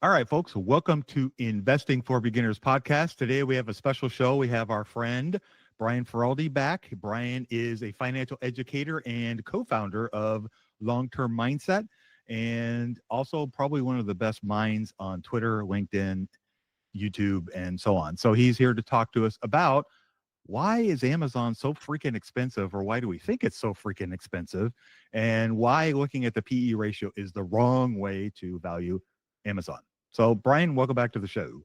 All right, folks, welcome to Investing for Beginners podcast. Today we have a special show. We have our friend Brian Feraldi back. Brian is a financial educator and co-founder of Long-Term Mindset, and also probably one of the best minds on Twitter, LinkedIn, YouTube, and so on. So he's here to talk to us about why is Amazon so freaking expensive, or why do we think it's so freaking expensive, and why looking at the PE ratio is the wrong way to value Amazon. So, Brian, welcome back to the show.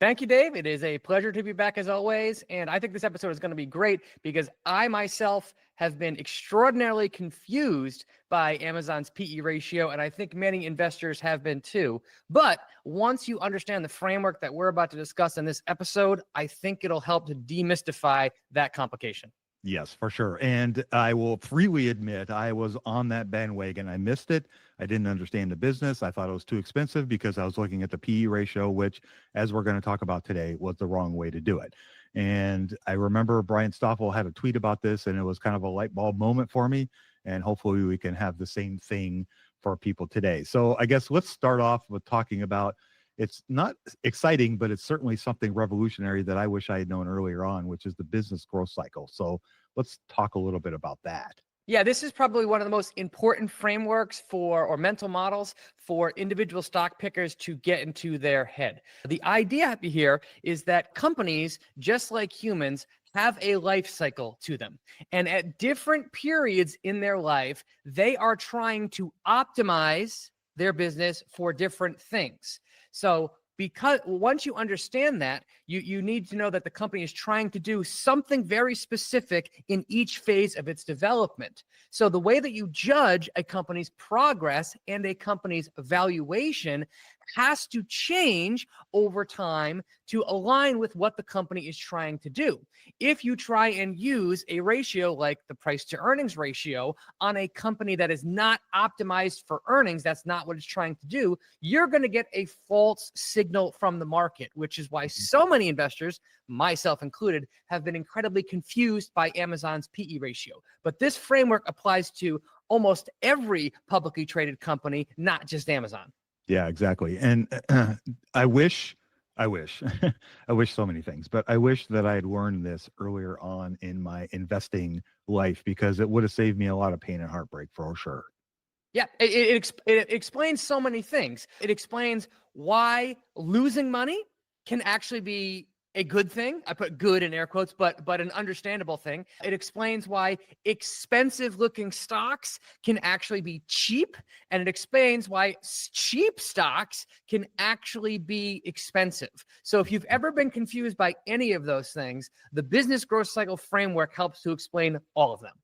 Thank you, Dave. It is a pleasure to be back as always. And I think this episode is going to be great because I myself have been extraordinarily confused by Amazon's PE ratio. And I think many investors have been too. But once you understand the framework that we're about to discuss in this episode, I think it'll help to demystify that complication. Yes, for sure. And I will freely admit I was on that bandwagon. I missed it. I didn't understand the business. I thought it was too expensive because I was looking at the PE ratio, which, as we're going to talk about today, was the wrong way to do it. And I remember Brian Stoffel had a tweet about this, and it was kind of a light bulb moment for me. And hopefully we can have the same thing for people today. So I guess let's start off with talking about, it's not exciting, but it's certainly something revolutionary that I wish I had known earlier on, which is the business growth cycle. So let's talk a little bit about that. Yeah, this is probably one of the most important frameworks or mental models for individual stock pickers to get into their head. The idea here is that companies, just like humans, have a life cycle to them. And at different periods in their life, they are trying to optimize their business for different things. So because once you understand that, you need to know that the company is trying to do something very specific in each phase of its development. So the way that you judge a company's progress and a company's valuation has to change over time to align with what the company is trying to do. If you try and use a ratio like the price to earnings ratio on a company that is not optimized for earnings, that's not what it's trying to do, you're going to get a false signal from the market, which is why so many investors, myself included, have been incredibly confused by Amazon's PE ratio. But this framework applies to almost every publicly traded company, not just Amazon. Yeah, exactly. And I wish I wish so many things, but I wish that I had learned this earlier on in my investing life, because it would have saved me a lot of pain and heartbreak for sure. Yeah, it explains so many things. It explains why losing money can actually be a good thing. I put good in air quotes, but an understandable thing. It explains why expensive looking stocks can actually be cheap. And it explains why cheap stocks can actually be expensive. So if you've ever been confused by any of those things, the business growth cycle framework helps to explain all of them.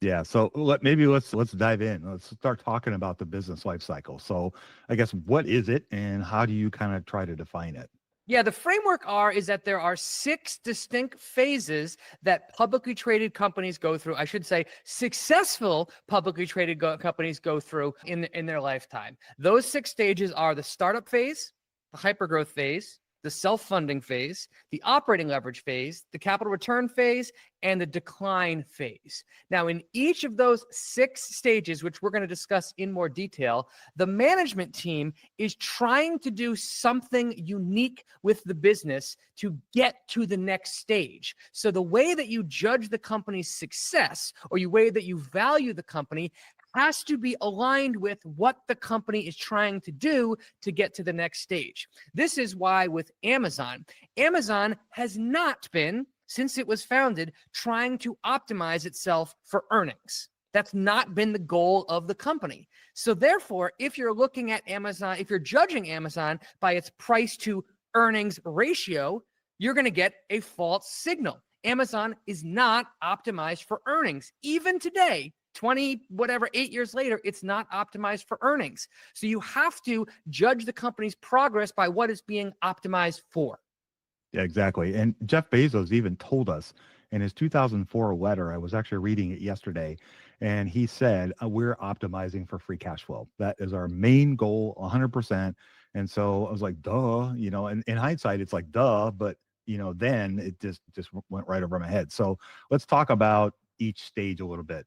Yeah, so let's dive in. Let's start talking about the business life cycle. So I guess, what is it, and how do you kind of try to define it? Yeah, the framework is that there are 6 distinct phases that publicly traded companies go through. I should say successful publicly traded companies go through in their lifetime. Those 6 stages are the startup phase, the hypergrowth phase, the self-funding phase, the operating leverage phase, the capital return phase, and the decline phase. Now, in each of those 6 stages, which we're going to discuss in more detail, the management team is trying to do something unique with the business to get to the next stage. So the way that you judge the company's success, or the way that you value the company, has to be aligned with what the company is trying to do to get to the next stage. This is why with Amazon has not been, since it was founded, trying to optimize itself for earnings. That's not been the goal of the company. So therefore, if you're looking at Amazon, if you're judging Amazon by its price to earnings ratio, you're going to get a false signal. Amazon is not optimized for earnings. Even today, 8 years later, it's not optimized for earnings. So you have to judge the company's progress by what it's being optimized for. Yeah, exactly. And Jeff Bezos even told us in his 2004 letter, I was actually reading it yesterday, and he said, we're optimizing for free cash flow. That is our main goal, 100%. And so I was like, duh, and in hindsight, it's like, duh, but then it just went right over my head. So let's talk about each stage a little bit.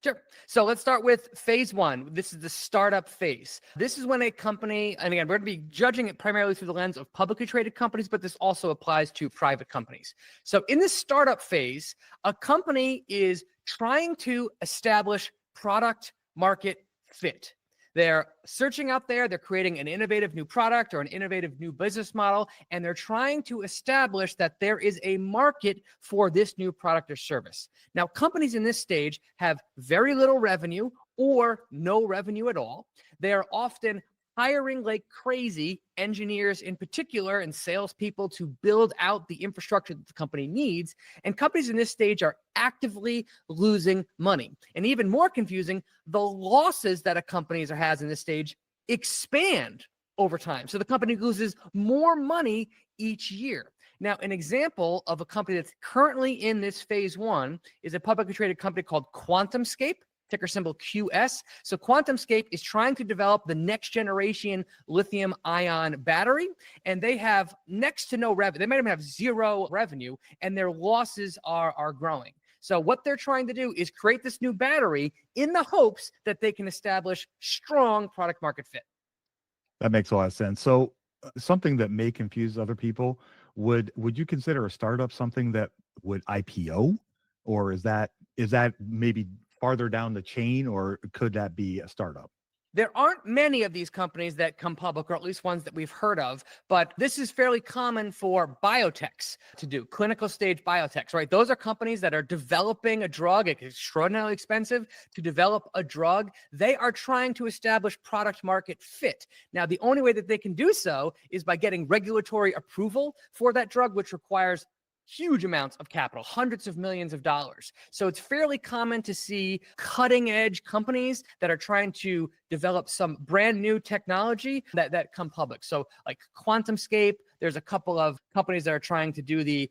Sure. So let's start with phase one. This is the startup phase. This is when a company, and again, we're going to be judging it primarily through the lens of publicly traded companies, but this also applies to private companies. So in this startup phase, a company is trying to establish product market fit. They're searching out there, they're creating an innovative new product or an innovative new business model, and they're trying to establish that there is a market for this new product or service. Now, companies in this stage have very little revenue or no revenue at all. They are often hiring like crazy, engineers in particular and salespeople to build out the infrastructure that the company needs. And companies in this stage are actively losing money. And even more confusing, the losses that a company has in this stage expand over time. So the company loses more money each year. Now, an example of a company that's currently in this phase one is a publicly traded company called QuantumScape, ticker symbol QS. So QuantumScape is trying to develop the next generation lithium ion battery, and they have next to no revenue. They might even have zero revenue, and their losses are growing. So what they're trying to do is create this new battery in the hopes that they can establish strong product market fit. That makes a lot of sense. So something that may confuse other people, would you consider a startup something that would IPO, or is that maybe farther down the chain, or could that be a startup? There aren't many of these companies that come public, or at least ones that we've heard of, but this is fairly common for biotechs to do, clinical stage biotechs, right? Those are companies that are developing a drug. It's extraordinarily expensive to develop a drug. They are trying to establish product market fit. Now, the only way that they can do so is by getting regulatory approval for that drug, which requires huge amounts of capital, hundreds of millions of dollars. So it's fairly common to see cutting edge companies that are trying to develop some brand new technology that come public. So like QuantumScape, there's a couple of companies that are trying to do the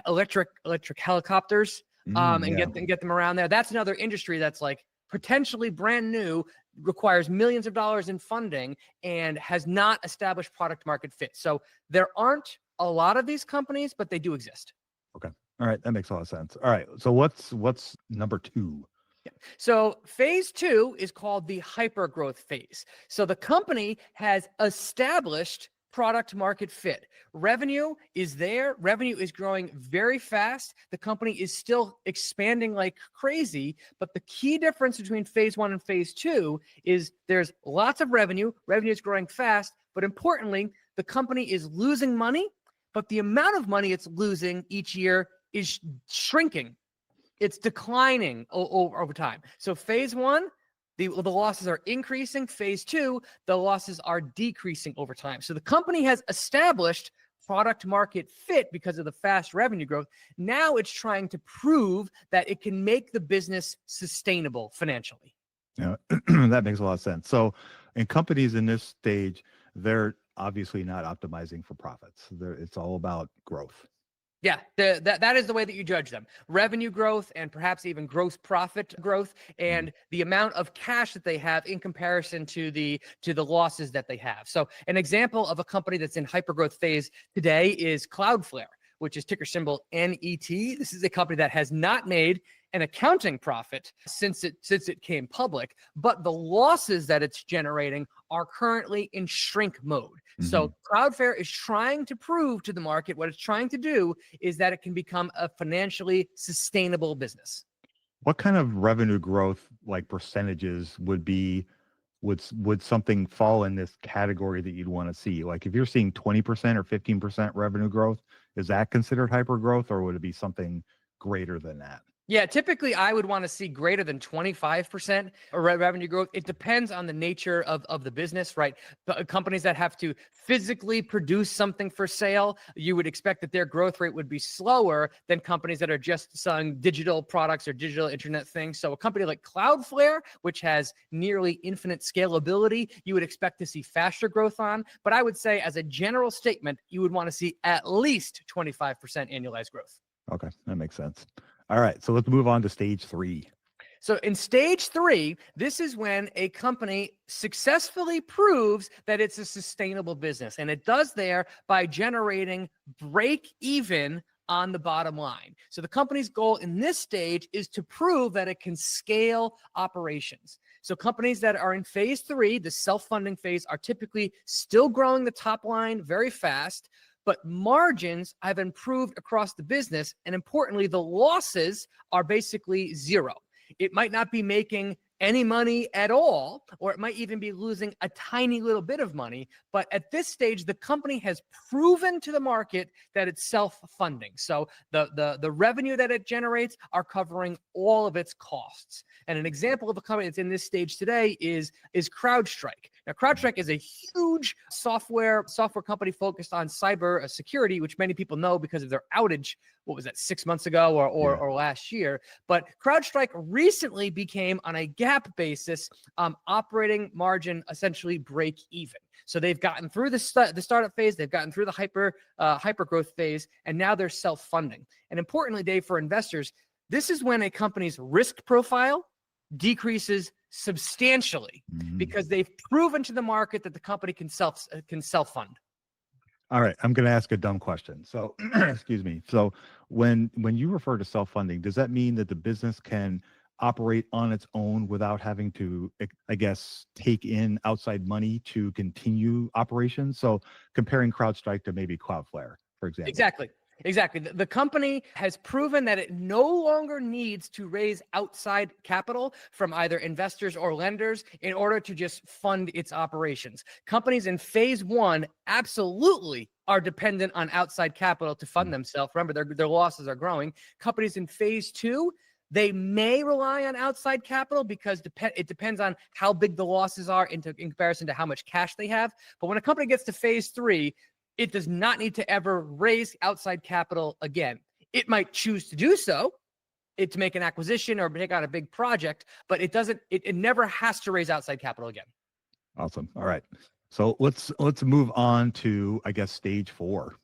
electric helicopters and get them around there. That's another industry that's like potentially brand new, requires millions of dollars in funding, and has not established product market fit. So there aren't a lot of these companies, but they do exist. Okay. All right. That makes a lot of sense. All right. So what's number two? Yeah. So phase two is called the hypergrowth phase. So the company has established product market fit. Revenue is there. Revenue is growing very fast. The company is still expanding like crazy. But the key difference between phase one and phase two is there's lots of revenue. Revenue is growing fast. But importantly, the company is losing money, but the amount of money it's losing each year is shrinking. It's declining over time. So phase one, the losses are increasing. Phase two, the losses are decreasing over time. So the company has established product market fit because of the fast revenue growth. Now it's trying to prove that it can make the business sustainable financially. Yeah, that makes a lot of sense. So in companies in this stage, they're obviously not optimizing for profits. It's all about growth. Yeah, that is the way that you judge them. Revenue growth and perhaps even gross profit growth and the amount of cash that they have in comparison to the losses that they have. So an example of a company that's in hypergrowth phase today is Cloudflare, which is ticker symbol NET. This is a company that has not made an accounting profit since it came public, but the losses that it's generating are currently in shrink mode. So Cloudflare is trying to prove to the market what it's trying to do is that it can become a financially sustainable business. What kind of revenue growth, like percentages, would something fall in this category that you'd want to see? Like if you're seeing 20% or 15% revenue growth, is that considered hyper growth, or would it be something greater than that? Yeah, typically I would want to see greater than 25% revenue growth. It depends on the nature of the business, right? Companies that have to physically produce something for sale, you would expect that their growth rate would be slower than companies that are just selling digital products or digital internet things. So a company like Cloudflare, which has nearly infinite scalability, you would expect to see faster growth on. But I would say as a general statement, you would want to see at least 25% annualized growth. Okay, that makes sense. All right, so let's move on to stage three. So in stage three, this is when a company successfully proves that it's a sustainable business. And it does there by generating break-even on the bottom line. So the company's goal in this stage is to prove that it can scale operations. So companies that are in phase 3, the self-funding phase, are typically still growing the top line very fast, but margins have improved across the business. And importantly, the losses are basically zero. It might not be making any money at all, or it might even be losing a tiny little bit of money. But at this stage, the company has proven to the market that it's self-funding. So the revenue that it generates are covering all of its costs. And an example of a company that's in this stage today is CrowdStrike. Now, CrowdStrike is a huge software company focused on cyber security, which many people know because of their outage. What was that, 6 months ago or last year? But CrowdStrike recently became, on a GAAP basis, operating margin essentially break even. So they've gotten through the startup phase, they've gotten through the hypergrowth phase, and now they're self-funding. And importantly, Dave, for investors, this is when a company's risk profile decreases substantially because they've proven to the market that the company can self-fund. All right, I'm going to ask a dumb question. So, excuse me. So, when you refer to self-funding, does that mean that the business can operate on its own without having to, I guess, take in outside money to continue operations? So, comparing CrowdStrike to maybe Cloudflare, for example. Exactly. The company has proven that it no longer needs to raise outside capital from either investors or lenders in order to just fund its operations. Companies in phase 1 absolutely are dependent on outside capital to fund themselves. Remember, their losses are growing. Companies in phase 2, they may rely on outside capital because it depends on how big the losses are in comparison to how much cash they have. But when a company gets to phase 3, it does not need to ever raise outside capital again. It might choose to do so, to make an acquisition or take on a big project, but it never has to raise outside capital again. Awesome. All right. So let's move on to, I guess, stage 4.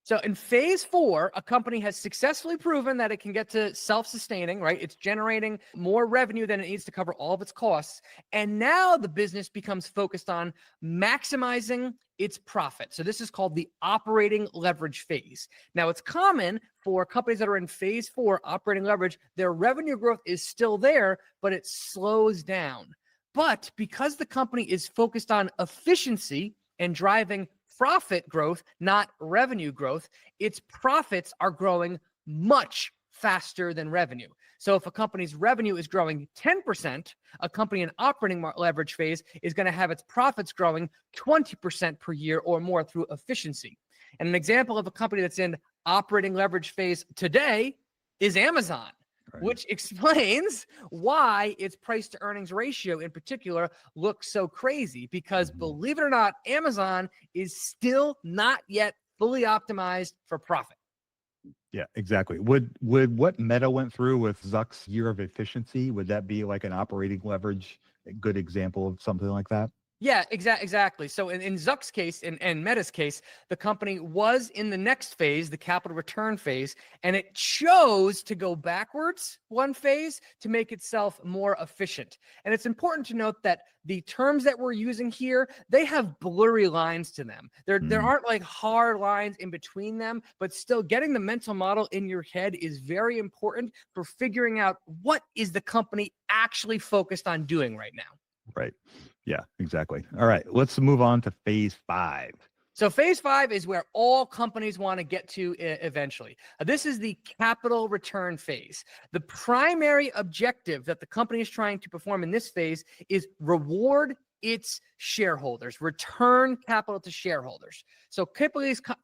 So in phase 4, a company has successfully proven that it can get to self-sustaining, right? It's generating more revenue than it needs to cover all of its costs. And now the business becomes focused on maximizing its profit. So this is called the operating leverage phase. Now, it's common for companies that are in phase 4, operating leverage, their revenue growth is still there, but it slows down. But because the company is focused on efficiency and driving profit growth, not revenue growth, its profits are growing much faster than revenue. So if a company's revenue is growing 10%, a company in operating leverage phase is going to have its profits growing 20% per year or more through efficiency. And an example of a company that's in operating leverage phase today is Amazon, which explains why its price to earnings ratio in particular looks so crazy, because believe it or not, Amazon is still not yet fully optimized for profit. Yeah, exactly. Would what Meta went through with Zuck's year of efficiency, would that be like an operating leverage, a good example of something like that? Yeah, exactly. So in Zuck's case and Meta's case, the company was in the next phase, the capital return phase, and it chose to go backwards one phase to make itself more efficient. And it's important to note that the terms that we're using here, they have blurry lines to them. There aren't like hard lines in between them, but still getting the mental model in your head is very important for figuring out what is the company actually focused on doing right now. Right. Yeah, exactly. All right, let's move on to phase 5. So phase 5 is where all companies want to get to eventually. This is the capital return phase. The primary objective that the company is trying to perform in this phase is reward its shareholders, return capital to shareholders. So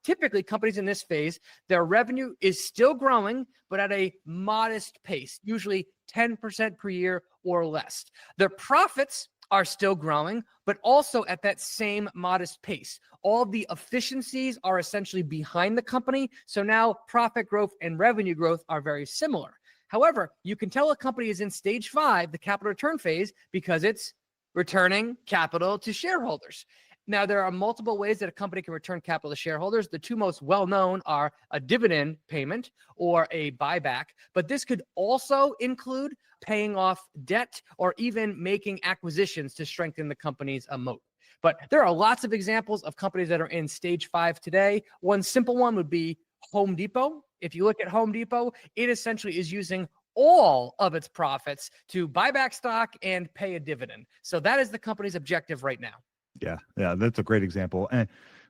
typically companies in this phase, their revenue is still growing, but at a modest pace, usually 10% per year or less. Their profits are still growing, but also at that same modest pace. All the efficiencies are essentially behind the company. So now profit growth and revenue growth are very similar. However, you can tell a company is in stage 5, the capital return phase, because it's returning capital to shareholders. Now, there are multiple ways that a company can return capital to shareholders. The two most well-known are a dividend payment or a buyback, but this could also include paying off debt or even making acquisitions to strengthen the company's moat. But there are lots of examples of companies that are in stage 5 today. One simple one would be Home Depot If you look at Home Depot, it essentially is using all of its profits to buy back stock and pay a dividend. So that is the company's objective right now. Yeah, yeah, that's a great example. And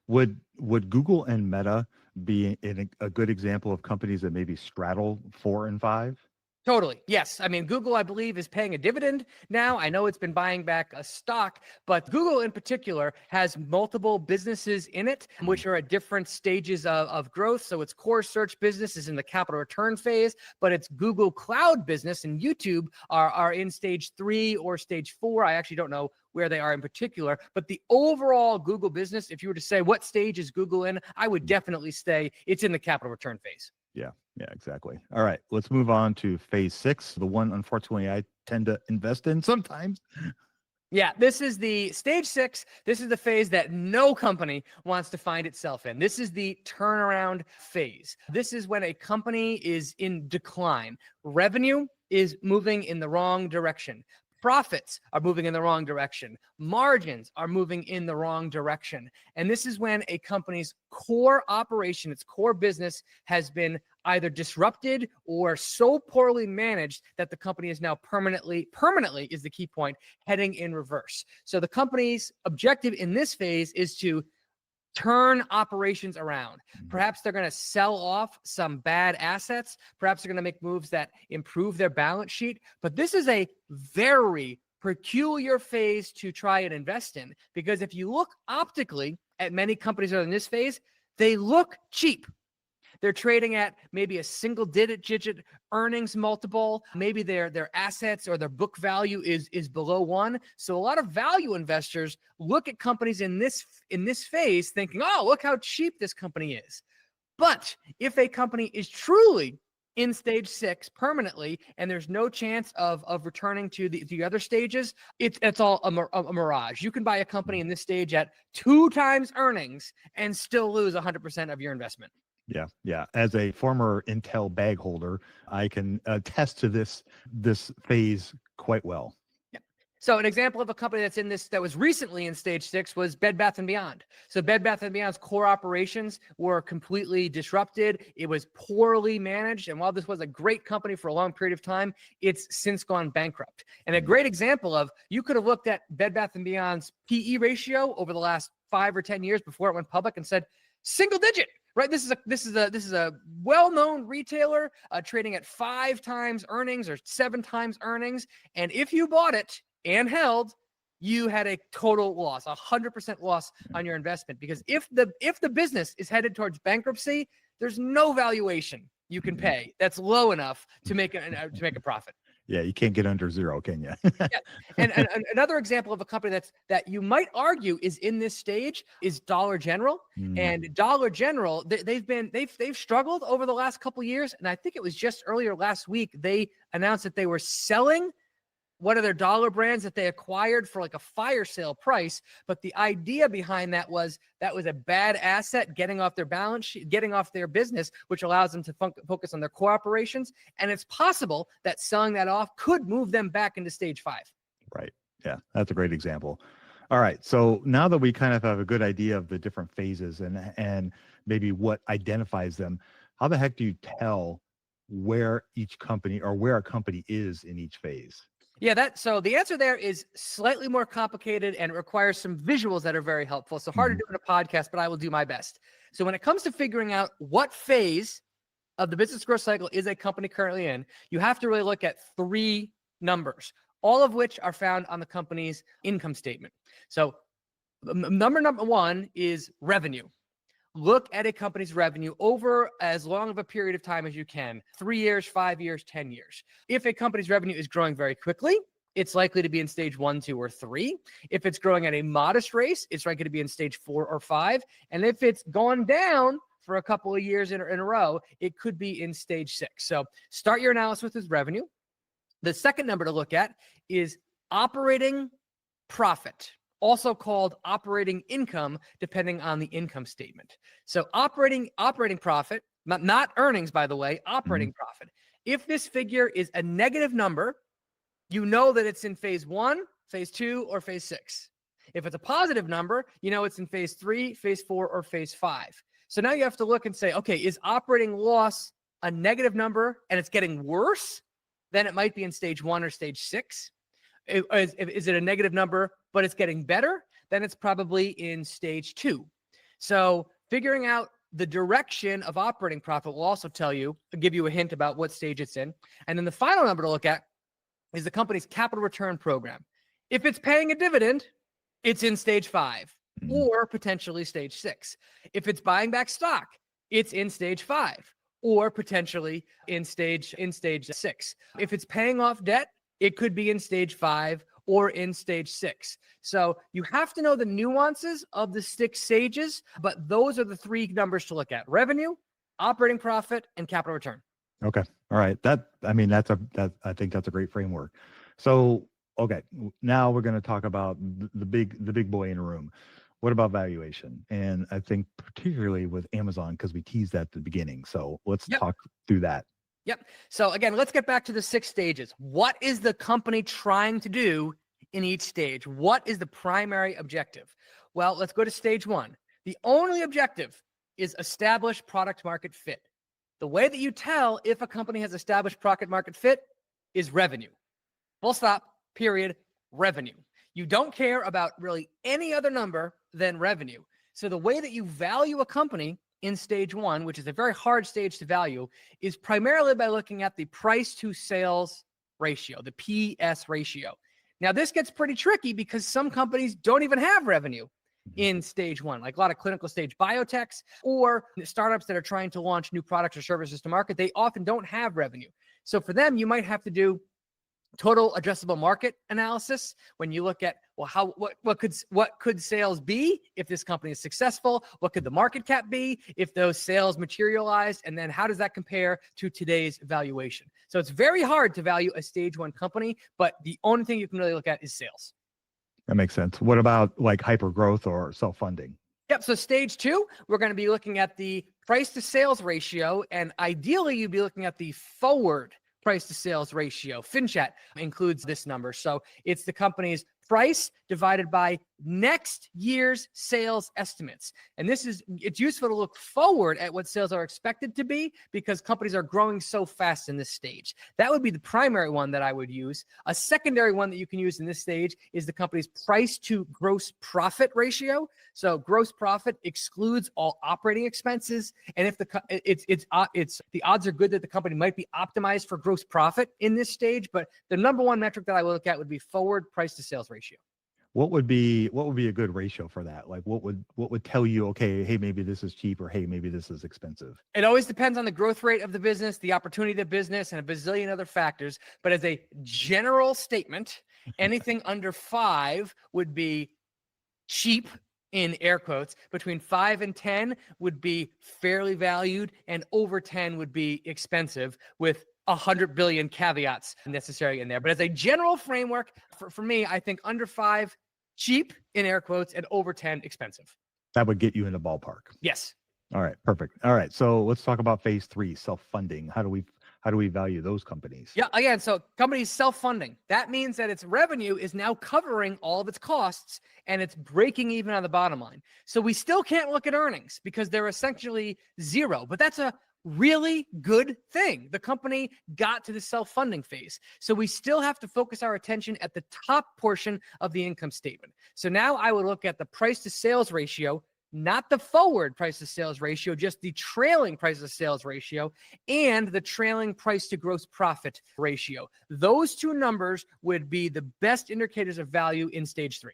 would Google and Meta be a good example of companies that maybe straddle 4 and 5? Totally. Yes. I mean, Google, I believe, is paying a dividend now. I know it's been buying back a stock, but Google in particular has multiple businesses in it, which are at different stages of growth. So its core search business is in the capital return phase, but its Google Cloud business and YouTube are in stage 3 or stage 4. I actually don't know where they are in particular, but the overall Google business, if you were to say what stage is Google in, I would definitely say it's in the capital return phase. Yeah, yeah, exactly. All right, let's move on to phase 6, the one unfortunately I tend to invest in sometimes. Yeah, this is the stage 6. This is the phase that no company wants to find itself in. This is the turnaround phase. This is when a company is in decline. Revenue is moving in the wrong direction. Profits are moving in the wrong direction. Margins are moving in the wrong direction. And this is when a company's core operation, its core business, has been either disrupted or so poorly managed that the company is now permanently is the key point, heading in reverse. So the company's objective in this phase is to turn operations around. Perhaps they're going to sell off some bad assets. Perhaps they're going to make moves that improve their balance sheet. But this is a very peculiar phase to try and invest in, because if you look optically at many companies that are in this phase, they look cheap. They're trading at maybe a single-digit earnings multiple. Maybe their assets or their book value is below 1. So a lot of value investors look at companies in this phase thinking, oh, look how cheap this company is. But if a company is truly in stage 6 permanently, and there's no chance of returning to the other stages, it's all a mirage. You can buy a company in this stage at 2 times earnings and still lose 100% of your investment. Yeah, yeah. As a former Intel bag holder, I can attest to this phase quite well. Yeah. So an example of a company that's in this, that was recently in stage 6, was Bed Bath & Beyond. So Bed Bath & Beyond's core operations were completely disrupted. It was poorly managed. And while this was a great company for a long period of time, it's since gone bankrupt. And a great example of, you could have looked at Bed Bath & Beyond's PE ratio over the last 5 or 10 years before it went public and said, single digit. Right, this is a well-known retailer trading at 5 times earnings or 7 times earnings, and if you bought it and held, you had a total loss, 100% loss on your investment. Because if the business is headed towards bankruptcy, there's no valuation you can pay that's low enough to make a profit. Yeah, you can't get under 0, can you? Yeah. And another example of a company that you might argue is in this stage is Dollar General. And Dollar General, they've struggled over the last couple of years. And I think it was just earlier last week, they announced that they were selling one of their dollar brands that they acquired for like a fire sale price. But the idea behind that was a bad asset getting off their balance sheet, getting off their business, which allows them to focus on their core operations. And it's possible that selling that off could move them back into stage 5. Right. Yeah, that's a great example. All right. So now that we kind of have a good idea of the different phases and maybe what identifies them, how the heck do you tell where each company or where a company is in each phase? Yeah, so the answer there is slightly more complicated and it requires some visuals that are very helpful. So hard to do in a podcast, but I will do my best. So when it comes to figuring out what phase of the business growth cycle is a company currently in, you have to really look at 3 numbers, all of which are found on the company's income statement. So number 1 is revenue. Look at a company's revenue over as long of a period of time as you can, 3 years, 5 years, 10 years. If a company's revenue is growing very quickly, it's likely to be in stage 1, 2, or 3. If it's growing at a modest rate, it's likely to be in stage 4 or 5. And if it's gone down for a couple of years in a row, it could be in stage 6. So start your analysis with revenue. The second number to look at is operating profit, also called operating income, depending on the income statement. So operating profit, not earnings, by the way, operating profit. If this figure is a negative number, you know that it's in phase 1, phase 2, or phase 6. If it's a positive number, you know it's in phase 3, phase 4, or phase 5. So now you have to look and say, okay, is operating loss a negative number and it's getting worse, then it might be in stage 1 or stage 6. Is it a negative number, but it's getting better? Then it's probably in stage 2. So figuring out the direction of operating profit will also give you a hint about what stage it's in. And then the final number to look at is the company's capital return program. If it's paying a dividend, it's in stage 5 or potentially stage 6. If it's buying back stock, it's in stage 5 or potentially in stage 6. If it's paying off debt, it could be in stage 5 or in stage 6. So you have to know the nuances of the 6 stages, but those are the 3 numbers to look at: revenue, operating profit, and capital return. Okay. All right. I think that's a great framework. So, okay, now we're going to talk about the big boy in the room. What about valuation? And I think particularly with Amazon, because we teased that at the beginning. So let's talk through that. Yep. So again, let's get back to the 6 stages. What is the company trying to do in each stage? What is the primary objective? Well, let's go to stage 1. The only objective is establish product market fit. The way that you tell if a company has established product market fit is revenue. Full stop, period, revenue. You don't care about really any other number than revenue. So the way that you value a company in stage 1, which is a very hard stage to value, is primarily by looking at the price to sales ratio, the PS ratio. Now, this gets pretty tricky because some companies don't even have revenue in stage 1, like a lot of clinical stage biotechs or startups that are trying to launch new products or services to market. They often don't have revenue. So for them, you might have to do total addressable market analysis when you look at, well, what could sales be if this company is successful? What could the market cap be if those sales materialized? And then how does that compare to today's valuation? So it's very hard to value a stage 1 company, but the only thing you can really look at is sales. That makes sense. What about like hypergrowth or self-funding? Yep. So stage 2, we're going to be looking at the price to sales ratio. And ideally, you'd be looking at the forward price to sales ratio. FinChat includes this number. So it's the company's price divided by next year's sales estimates. And it's useful to look forward at what sales are expected to be because companies are growing so fast in this stage. That would be the primary one that I would use. A secondary one that you can use in this stage is the company's price to gross profit ratio. So gross profit excludes all operating expenses. And if the odds are good that the company might be optimized for gross profit in this stage, but the number one metric that I will look at would be forward price to sales ratio. What would be a good ratio for that? Like what would tell you, okay, hey, maybe this is cheap or hey, maybe this is expensive? It always depends on the growth rate of the business, the opportunity of the business, and a bazillion other factors. But as a general statement, anything under 5 would be cheap in air quotes. Between 5 and 10 would be fairly valued, and over 10 would be expensive with 100 billion caveats necessary in there. But as a general framework, for me, I think under 5, cheap in air quotes, and over 10, expensive. That would get you in the ballpark. Yes. All right, perfect. All right, so let's talk about phase 3, self-funding. How do we value those companies? Yeah, again, so companies self-funding. That means that its revenue is now covering all of its costs and it's breaking even on the bottom line. So we still can't look at earnings because they're essentially zero, but that's a really good thing. The company got to the self-funding phase. So we still have to focus our attention at the top portion of the income statement. So now I would look at the price to sales ratio, not the forward price to sales ratio, just the trailing price to sales ratio and the trailing price to gross profit ratio. Those 2 numbers would be the best indicators of value in stage 3.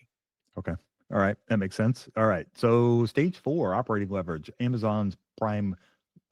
Okay. All right. That makes sense. All right. So stage 4, operating leverage, Amazon's prime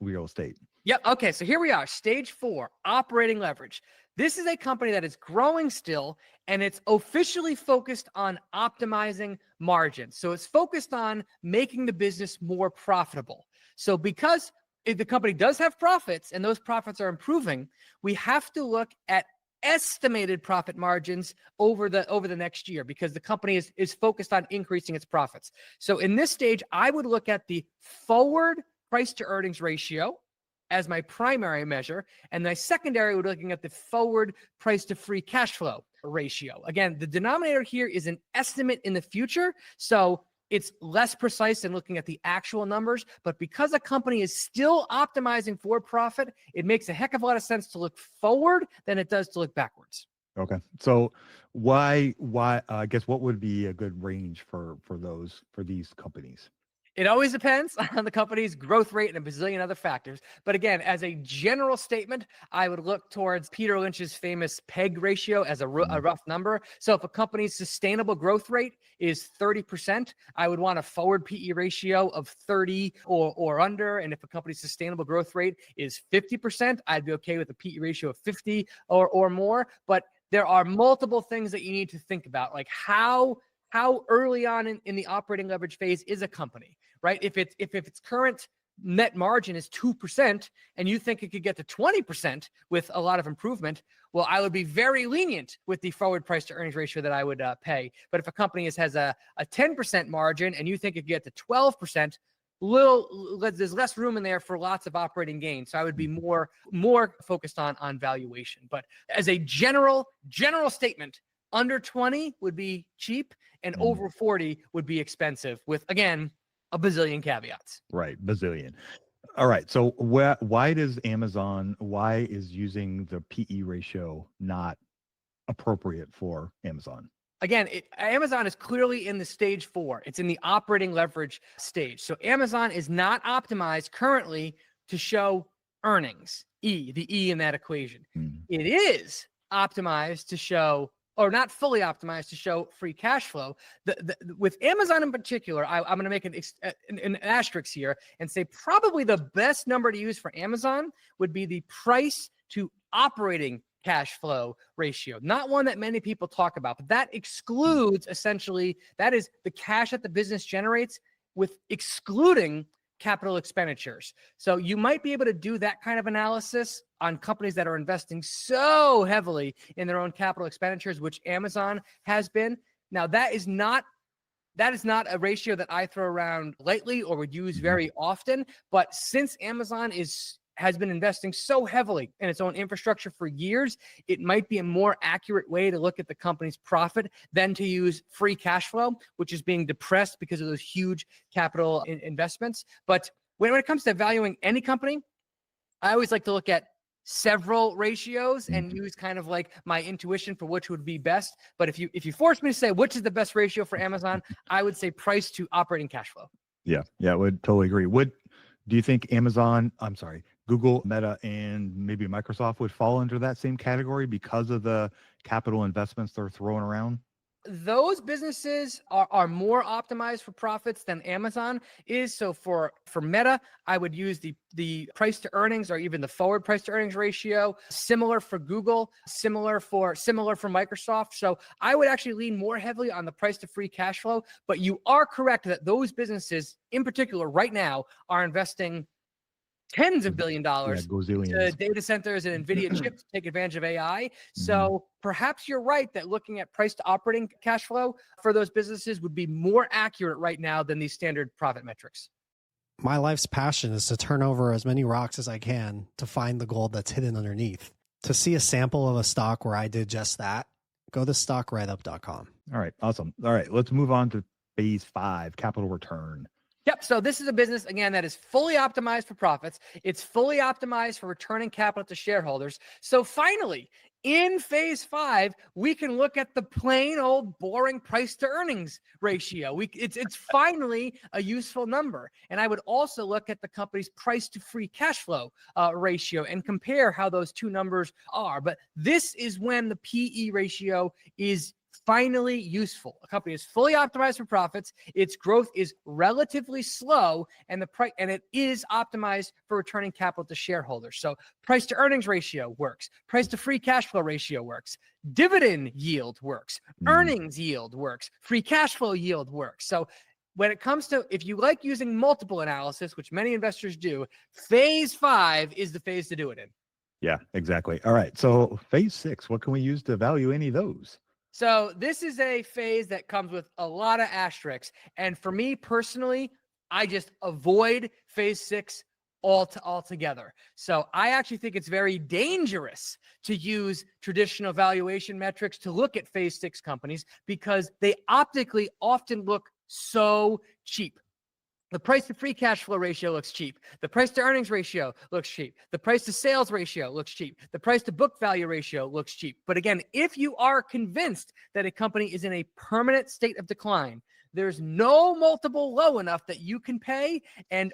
real estate. Yep. Okay. So here we are, stage 4, operating leverage. This is a company that is growing still, and it's officially focused on optimizing margins. So it's focused on making the business more profitable. So because if the company does have profits and those profits are improving, we have to look at estimated profit margins over the next year because the company is focused on increasing its profits. So in this stage, I would look at the forward price to earnings ratio as my primary measure, and my secondary would be looking at the forward price to free cash flow ratio. Again, the denominator here is an estimate in the future. So it's less precise than looking at the actual numbers, but because a company is still optimizing for profit, it makes a heck of a lot of sense to look forward than it does to look backwards. Okay. So why, I guess what would be a good range for these companies? It always depends on the company's growth rate and a bazillion other factors. But again, as a general statement, I would look towards Peter Lynch's famous PEG ratio as a rough number. So if a company's sustainable growth rate is 30%, I would want a forward PE ratio of 30 or under. And if a company's sustainable growth rate is 50%, I'd be okay with a PE ratio of 50 or more. But there are multiple things that you need to think about, like how early on in the operating leverage phase is a company, right? If its current net margin is 2% and you think it could get to 20% with a lot of improvement, well, I would be very lenient with the forward price to earnings ratio that I would pay. But if a company has a 10% margin and you think it could get to 12%, there's less room in there for lots of operating gains. So I would be more focused on valuation. But as a general statement, under 20 would be cheap and over 40 would be expensive, with, again, a bazillion caveats. Right. Bazillion. All right. So why is using the PE ratio not appropriate for Amazon? Again, Amazon is clearly in the stage 4. It's in the operating leverage stage. So Amazon is not optimized currently to show earnings, the E in that equation. It is optimized to show, or not fully optimized to show, free cash flow. With Amazon in particular, I'm going to make an asterisk here and say probably the best number to use for Amazon would be the price to operating cash flow ratio. Not one that many people talk about, but that excludes, essentially, that is the cash that the business generates with excluding capital expenditures. So you might be able to do that kind of analysis on companies that are investing so heavily in their own capital expenditures, which Amazon has been. Now, that is not a ratio that I throw around lightly or would use very often. But since Amazon has been investing so heavily in its own infrastructure for years, it might be a more accurate way to look at the company's profit than to use free cash flow, which is being depressed because of those huge capital investments. But when it comes to valuing any company, I always like to look at several ratios and use kind of like my intuition for which would be best. But if you force me to say which is the best ratio for Amazon, I would say price to operating cash flow. Yeah, I would totally agree. Do you think Google, Meta, and maybe Microsoft would fall under that same category because of the capital investments they're throwing around? Those businesses are more optimized for profits than Amazon is. So for Meta, I would use the price to earnings or even the forward price to earnings ratio. Similar for Google, similar for Microsoft. So I would actually lean more heavily on the price to free cash flow. But you are correct that those businesses in particular right now are investing tens of billion dollars to data centers and NVIDIA chips to take advantage of AI. So perhaps you're right that looking at price to operating cash flow for those businesses would be more accurate right now than these standard profit metrics. My life's passion is to turn over as many rocks as I can to find the gold that's hidden underneath. To see a sample of a stock where I did just that, go to stockwriteup.com. All right. Awesome. All right. Let's move on to phase 5, capital return. Yep. So this is a business, again, that is fully optimized for profits. It's fully optimized for returning capital to shareholders. So finally, in phase 5, we can look at the plain old boring price to earnings ratio. It's finally a useful number. And I would also look at the company's price to free cash flow ratio and compare how those two numbers are. But this is when the PE ratio is finally useful. A company is fully optimized for profits. Its growth is relatively slow, and it is optimized for returning capital to shareholders. So price to earnings ratio works. Price to free cash flow ratio works. Dividend yield works. Earnings yield works. Free cash flow yield works. So when it comes to, if you like using multiple analysis, which many investors do, phase 5 is the phase to do it in. Yeah, exactly. All right. So phase 6, what can we use to value any of those? So this is a phase that comes with a lot of asterisks. And for me personally, I just avoid phase 6 altogether. So I actually think it's very dangerous to use traditional valuation metrics to look at phase 6 companies because they optically often look so cheap. The price to free cash flow ratio looks cheap. The price to earnings ratio looks cheap. The price to sales ratio looks cheap. The price to book value ratio looks cheap. But again, if you are convinced that a company is in a permanent state of decline, there's no multiple low enough that you can pay and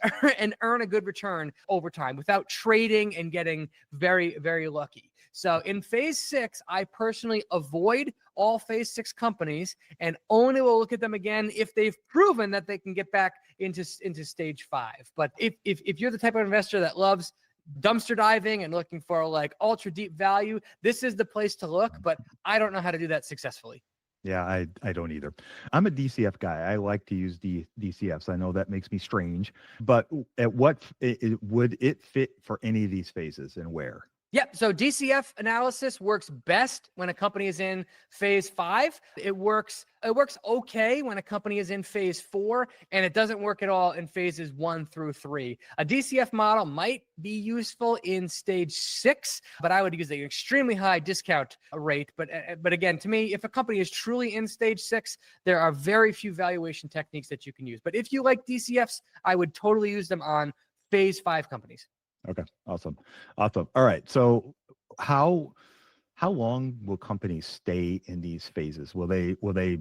earn a good return over time without trading and getting very, very lucky. So in phase 6, I personally avoid all phase 6 companies and only will look at them again if they've proven that they can get back into stage 5. But if you're the type of investor that loves dumpster diving and looking for like ultra deep value, this is the place to look, but I don't know how to do that successfully. Yeah, I don't either. I'm a DCF guy. I like to use DCFs. I know that makes me strange, but at what would it fit for any of these phases and where? Yep. So DCF analysis works best when a company is in phase 5. It works okay when a company is in phase 4, and it doesn't work at all in phases 1 through 3. A DCF model might be useful in stage 6, but I would use an extremely high discount rate. But again, to me, if a company is truly in stage 6, there are very few valuation techniques that you can use. But if you like DCFs, I would totally use them on phase 5 companies. Okay. Awesome. All right. So how long will companies stay in these phases? Will they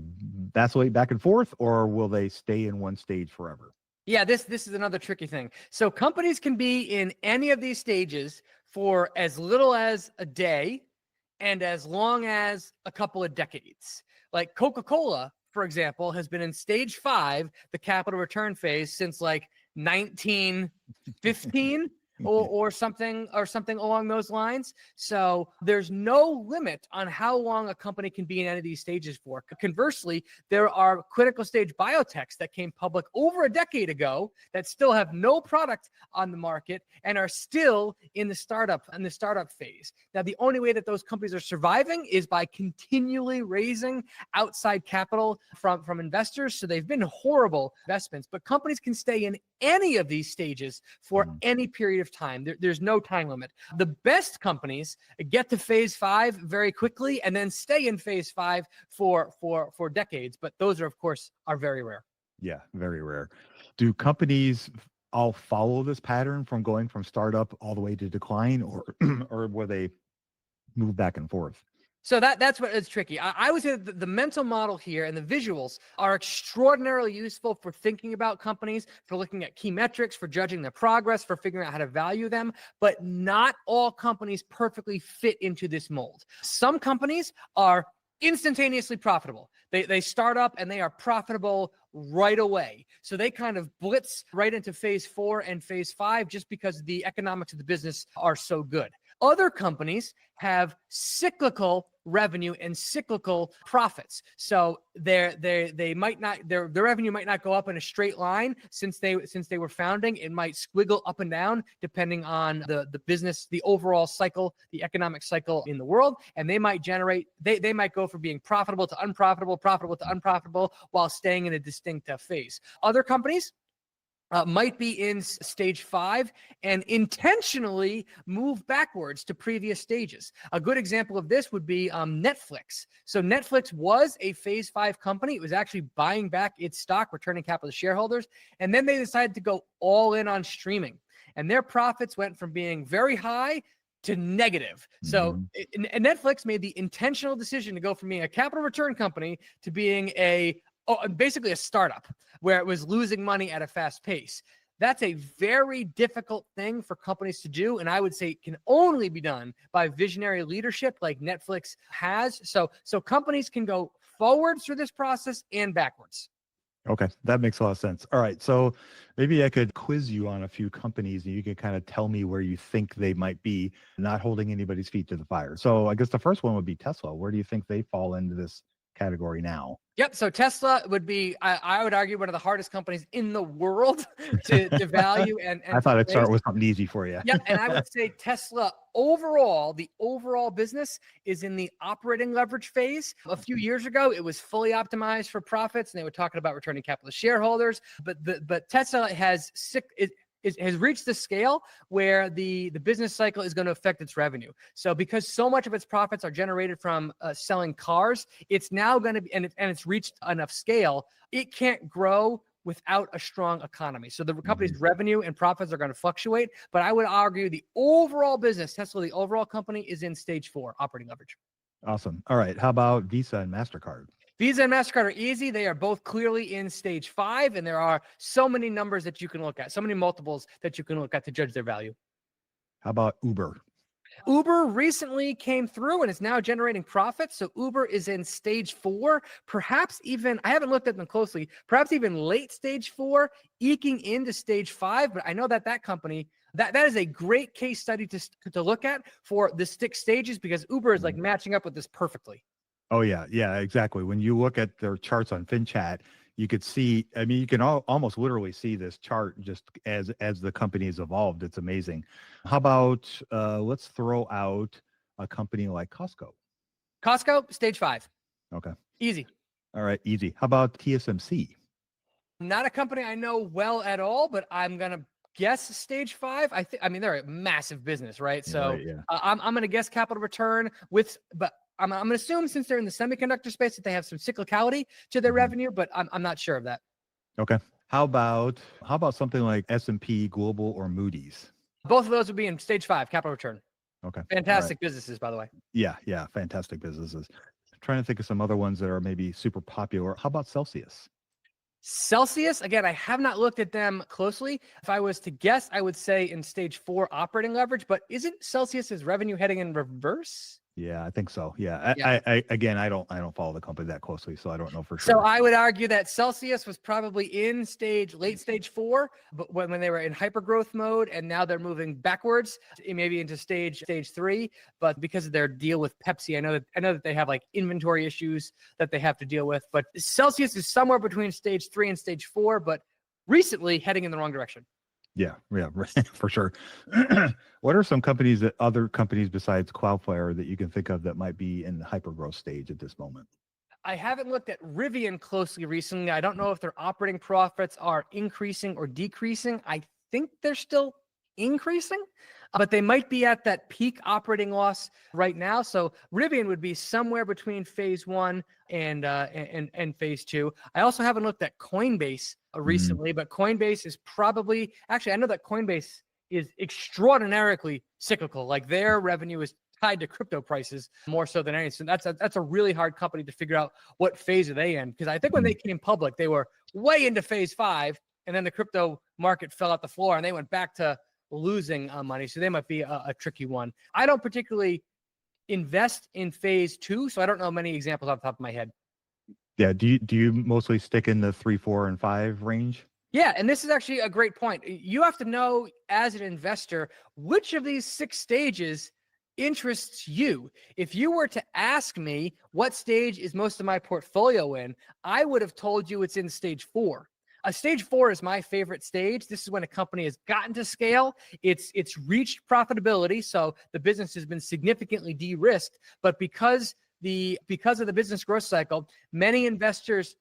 vacillate back and forth, or will they stay in one stage forever? Yeah, this is another tricky thing. So companies can be in any of these stages for as little as a day and as long as a couple of decades. Like Coca-Cola, for example, has been in stage 5, the capital return phase, since like 1915. Or something along those lines. So there's no limit on how long a company can be in any of these stages for. Conversely, there are clinical stage biotechs that came public over a decade ago that still have no product on the market and are still in the startup phase. Now, the only way that those companies are surviving is by continually raising outside capital from investors. So they've been horrible investments, but companies can stay in any of these stages for any period of time. There's no time limit. The best companies get to phase 5 very quickly and then stay in phase 5 for decades. But those are, of course, very rare. Yeah, very rare. Do companies all follow this pattern from going from startup all the way to decline, or or will they move back and forth? So that's what is tricky. I would say that the mental model here and the visuals are extraordinarily useful for thinking about companies, for looking at key metrics, for judging their progress, for figuring out how to value them. But not all companies perfectly fit into this mold. Some companies are instantaneously profitable. They start up and they are profitable right away. So they kind of blitz right into phase 4 and phase 5 just because the economics of the business are so good. Other companies have cyclical revenue and cyclical profits. So their revenue might not go up in a straight line since they were founding. It might squiggle up and down depending on the business, the overall cycle, the economic cycle in the world. And they might go from being profitable to unprofitable, profitable to unprofitable, while staying in a distinct phase. Other companies might be in stage 5 and intentionally move backwards to previous stages. A good example of this would be Netflix. So Netflix was a phase 5 company. It was actually buying back its stock, returning capital to shareholders. And then they decided to go all in on streaming. And their profits went from being very high to negative. So Netflix made the intentional decision to go from being a capital return company to being basically a startup where it was losing money at a fast pace. That's a very difficult thing for companies to do. And I would say it can only be done by visionary leadership like Netflix has. So companies can go forward through this process and backwards. Okay, that makes a lot of sense. All right, so maybe I could quiz you on a few companies and you can kind of tell me where you think they might be, not holding anybody's feet to the fire. So I guess the first one would be Tesla. Where do you think they fall into this category now? Yep. So Tesla would be, I would argue, one of the hardest companies in the world to value. And I thought I'd start with something easy for you. Yep. And I would say Tesla overall, the overall business is in the operating leverage phase. A few years ago, it was fully optimized for profits, and they were talking about returning capital to shareholders. But Tesla has has reached the scale where the business cycle is going to affect its revenue. So because so much of its profits are generated from selling cars, it's now going to be, and it's reached enough scale, it can't grow without a strong economy. So the company's revenue and profits are going to fluctuate, but I would argue the overall business, Tesla, the overall company, is in stage 4 operating leverage. Awesome. All right. How about Visa and MasterCard? Visa and MasterCard are easy. They are both clearly in stage 5, and there are so many numbers that you can look at, so many multiples that you can look at to judge their value. How about Uber? Uber recently came through and is now generating profits. So Uber is in stage 4, perhaps even, I haven't looked at them closely, perhaps even late stage 4, eking into stage 5. But I know that company, that is a great case study to look at for the stick stages, because Uber is like matching up with this perfectly. Oh, yeah. Yeah, exactly. When you look at their charts on FinChat, you could see, I mean, you can almost literally see this chart just as the company has evolved. It's amazing. How about, let's throw out a company like Costco. Costco, stage 5. Okay. Easy. All right. Easy. How about TSMC? Not a company I know well at all, but I'm going to guess stage 5. I mean, they're a massive business, right? Yeah, So right, yeah. I'm going to guess capital return but I'm going to assume, since they're in the semiconductor space, that they have some cyclicality to their revenue, but I'm not sure of that. Okay. How about something like S&P Global or Moody's? Both of those would be in stage 5, capital return. Okay. Fantastic businesses, by the way. Yeah. Yeah. Fantastic businesses. Trying to think of some other ones that are maybe super popular. How about Celsius? Celsius, again, I have not looked at them closely. If I was to guess, I would say in stage 4 operating leverage, but isn't Celsius's revenue heading in reverse? Yeah, I think so. Yeah. Yeah. I don't follow the company that closely, so I don't know for So sure. I would argue that Celsius was probably in late stage 4, but when they were in hypergrowth mode, and now they're moving backwards, maybe into stage 3. But because of their deal with Pepsi, I know that they have like inventory issues that they have to deal with. But Celsius is somewhere between stage 3 and stage 4, but recently heading in the wrong direction. Yeah, for sure. What are some other companies besides Cloudflare that you can think of that might be in the hypergrowth stage at this moment? I haven't looked at Rivian closely recently. I don't know if their operating profits are increasing or decreasing. I think they're still increasing, but they might be at that peak operating loss right now. So Rivian would be somewhere between phase 1 and phase 2. I also haven't looked at Coinbase recently, but Coinbase is probably, actually, I know that Coinbase is extraordinarily cyclical. Like their revenue is tied to crypto prices more so than anything. So that's a really hard company to figure out what phase are they in. Because I think when they came public, they were way into phase 5, and then the crypto market fell out the floor and they went back to losing money. So they might be a tricky one. I don't particularly invest in phase 2, so I don't know many examples off the top of my head. Yeah. Do you mostly stick in the 3, 4, and 5 range? Yeah, and this is actually a great point. You have to know as an investor which of these 6 stages interests you. If you were to ask me what stage is most of my portfolio in, I would have told you it's in stage 4. Stage 4 is my favorite stage. This is when a company has gotten to scale. It's reached profitability, so the business has been significantly de-risked. But because of the business growth cycle, many investors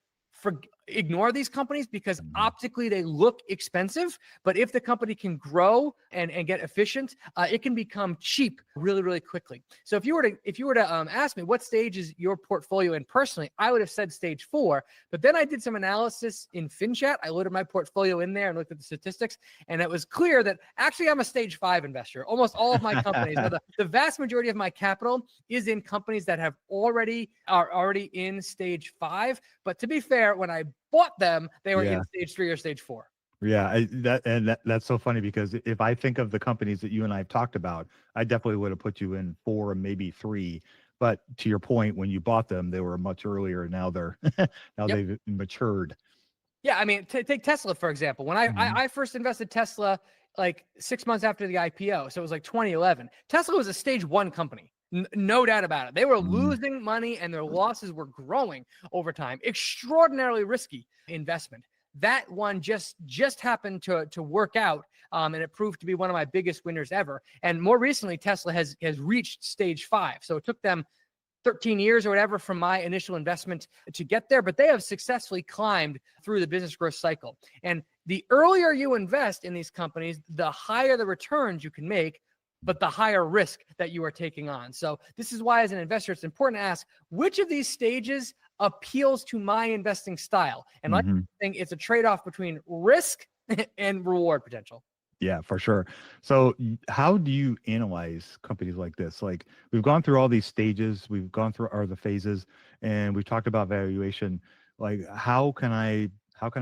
ignore these companies because optically they look expensive. But if the company can grow and get efficient, it can become cheap really, really quickly. So if you were to ask me what stage is your portfolio in personally, I would have said stage 4. But then I did some analysis in FinChat. I loaded my portfolio in there and looked at the statistics, and it was clear that actually I'm a stage 5 investor. Almost all of my companies, the vast majority of my capital is in companies that are already in stage 5. But to be fair, when I bought them, they were in stage 3 or stage 4. Yeah, that's so funny, because if I think of the companies that you and I have talked about, I definitely would have put you in 4 and maybe 3. But to your point, when you bought them, they were much earlier. Now they've matured. Yeah, I mean, take Tesla for example. When I first invested Tesla like 6 months after the IPO, so it was like 2011. Tesla was a stage 1 company. No doubt about it. They were losing money and their losses were growing over time. Extraordinarily risky investment. That one just happened to work out, and it proved to be one of my biggest winners ever. And more recently, Tesla has reached stage 5. So it took them 13 years or whatever from my initial investment to get there, but they have successfully climbed through the business growth cycle. And the earlier you invest in these companies, the higher the returns you can make, but the higher risk that you are taking on. So this is why, as an investor, it's important to ask which of these stages appeals to my investing style. And like I think it's a trade-off between risk and reward potential. Yeah, for sure. So how do you analyze companies like this? Like, we've gone through all these stages, we've gone through the phases, and we've talked about valuation. Like, how can I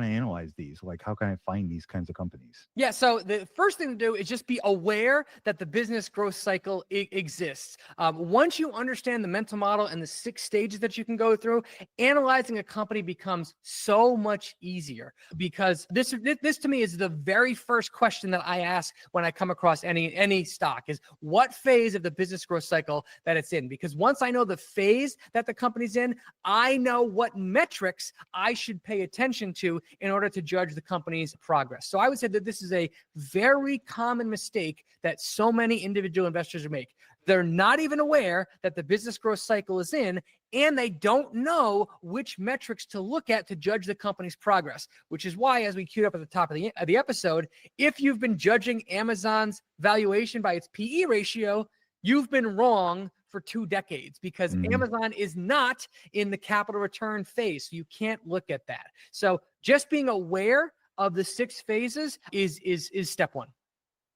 analyze these? Like, how can I find these kinds of companies? Yeah. So the first thing to do is just be aware that the business growth cycle exists. Once you understand the mental model and the 6 stages that you can go through, analyzing a company becomes so much easier, because this to me is the very first question that I ask when I come across any stock is, what phase of the business growth cycle that it's in? Because once I know the phase that the company's in, I know what metrics I should pay attention to in order to judge the company's progress. So I would say that this is a very common mistake that so many individual investors make. They're not even aware that the business growth cycle is in, and they don't know which metrics to look at to judge the company's progress, which is why, as we queued up at the top of the episode, if you've been judging Amazon's valuation by its PE ratio, you've been wrong for 2 decades, because Amazon is not in the capital return phase. So you can't look at that. So just being aware of the 6 phases is step 1.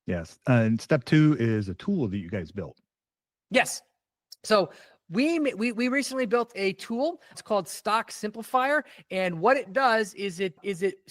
Yes. And step 2 is a tool that you guys built. Yes. So we recently built a tool. It's called Stock Simplifier. And what it does is it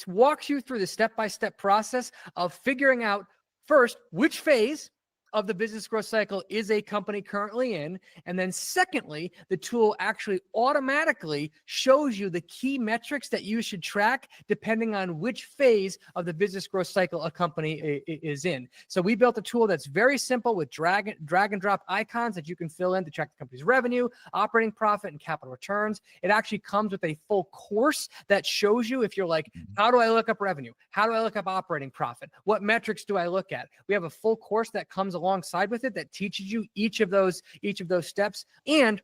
walks you through the step-by-step process of figuring out, first, which phase of the business growth cycle is a company currently in. And then secondly, the tool actually automatically shows you the key metrics that you should track depending on which phase of the business growth cycle a company is in. So we built a tool that's very simple with drag and drop icons that you can fill in to track the company's revenue, operating profit, and capital returns. It actually comes with a full course that shows you, if you're like, how do I look up revenue? How do I look up operating profit? What metrics do I look at? We have a full course that comes alongside with it that teaches you each of those steps. And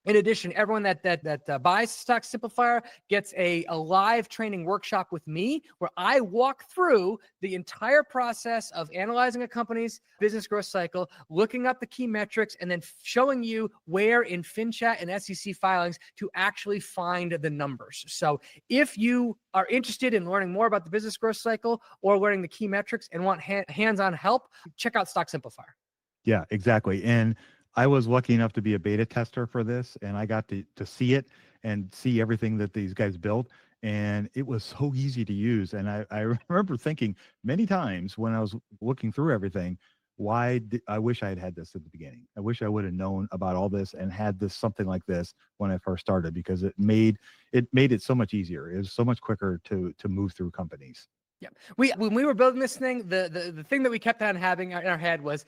in addition, everyone that buys Stock Simplifier gets a live training workshop with me, where I walk through the entire process of analyzing a company's business growth cycle, looking up the key metrics, and then showing you where in FinChat and SEC filings to actually find the numbers. So if you are interested in learning more about the business growth cycle or learning the key metrics and want hands-on help, check out Stock Simplifier. Yeah, exactly. And I was lucky enough to be a beta tester for this, and I got to see it and see everything that these guys built. And it was so easy to use. And I remember thinking many times when I was looking through everything, I wish I had had this at the beginning. I wish I would have known about all this and had something like this when I first started, because it made it so much easier. It was so much quicker to move through companies. Yeah. When we were building this thing, the thing that we kept on having in our head was,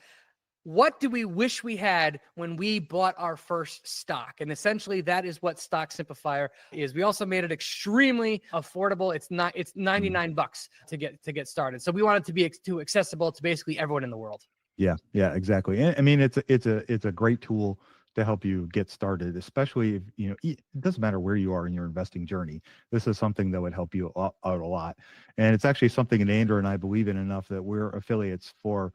what do we wish we had when we bought our first stock? And essentially that is what Stock Simplifier is. We also made it extremely affordable. It's $99 to get started. So we want it to be accessible to basically everyone in the world. Yeah, exactly. And I mean, it's a great tool to help you get started, especially if, it doesn't matter where you are in your investing journey. This is something that would help you out a lot. And it's actually something that Andrew and I believe in enough that we're affiliates for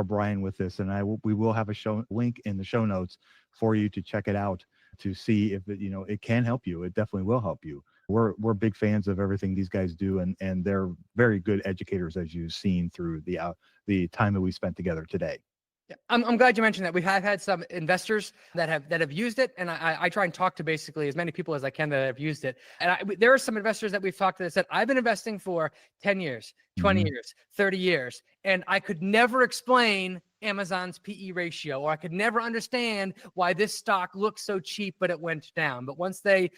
Brian with this. And we will have a link in the show notes for you to check it out, to see if it can help you. It definitely will help you. We're big fans of everything these guys do, and they're very good educators, as you've seen through the time that we spent together today. Yeah, I'm glad you mentioned that. We have had some investors that have used it, and I try and talk to basically as many people as I can that have used it. And there are some investors that we've talked to that said, I've been investing for 10 years, 20 years, 30 years, and I could never explain Amazon's PE ratio, or I could never understand why this stock looks so cheap, but it went down. But once they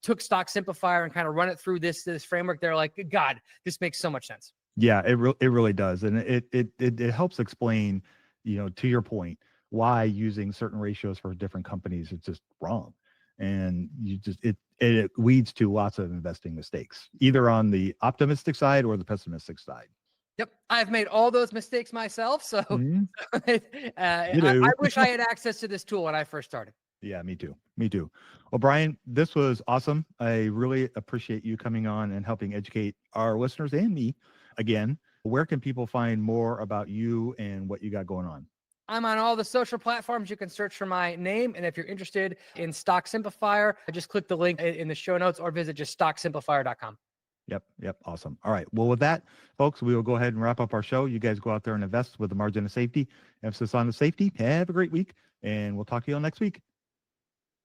took Stock Simplifier and kind of run it through this framework, they're like, God, this makes so much sense. Yeah, it really does, and it helps explain, to your point, why using certain ratios for different companies is just wrong. And it leads to lots of investing mistakes, either on the optimistic side or the pessimistic side. Yep. I've made all those mistakes myself. So I wish I had access to this tool when I first started. Yeah, me too. Me too. Well, Brian, this was awesome. I really appreciate you coming on and helping educate our listeners and me again. Where can people find more about you and what you got going on? I'm on all the social platforms. You can search for my name. And if you're interested in Stock Simplifier, just click the link in the show notes or visit just stocksimplifier.com. Yep. Awesome. All right. Well, with that, folks, we will go ahead and wrap up our show. You guys go out there and invest with a margin of safety. Emphasis on the safety. Have a great week, and we'll talk to you all next week.